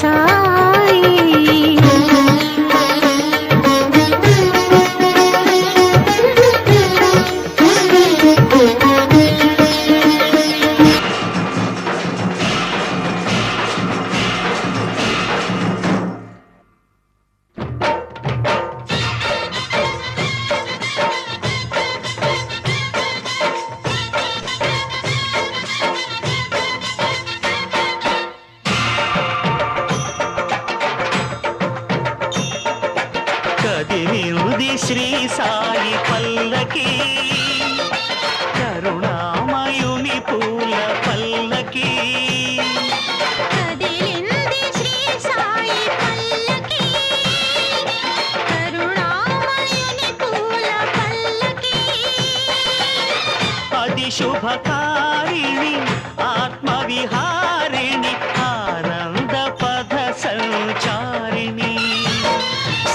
సాయి. కదిలింది శ్రీ సాయి పల్లకి, కరుణామయుని పూల పల్లకి. కదిలింది శ్రీ సాయి పల్లకి, కరుణామయుని పూల పల్లకి. అది శుభకారిణి ఆత్మవిహారిణి ఆనంద పద సంచారిణి.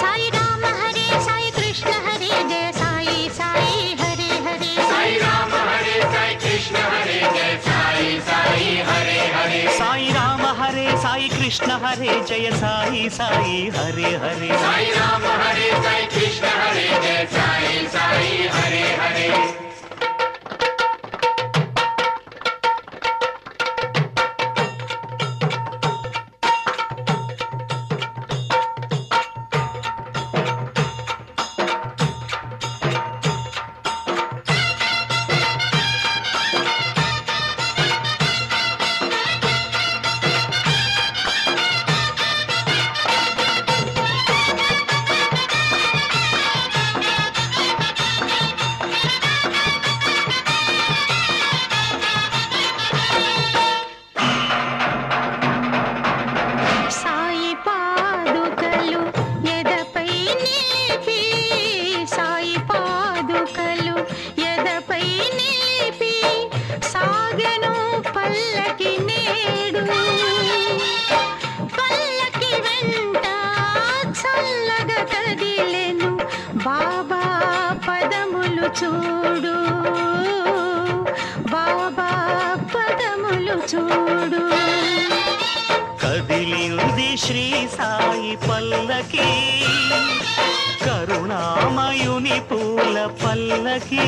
సాయి రామ హరే సాయి కృష్ణ హరే జయ సాయి సాయి హరే హరే. సాయి రామ హరే సాయి కృష్ణ హరే జయ సాయి సాయి హరే హరే. సాయి రామ హరే సాయి కృష్ణ హరే జయ సాయి సాయి హరే హరే. సాయి రామ హరే సాయి కృష్ణ హరే జయ సాయి సాయి హరే హరే. సాయి పాదుకలు ఎదపై నిలిపి, సాయి పాదుకలు ఎదపై నిలిపి, సాగెను పల్లకి నేడు. పల్లకి వెంట చల్లగా కదిలెను బాబా పదములు చూడు, బాబా పదములు చూడు. కదిలింది శ్రీ సాయి పల్లకి, కరుణామయుని పూల పల్లకి.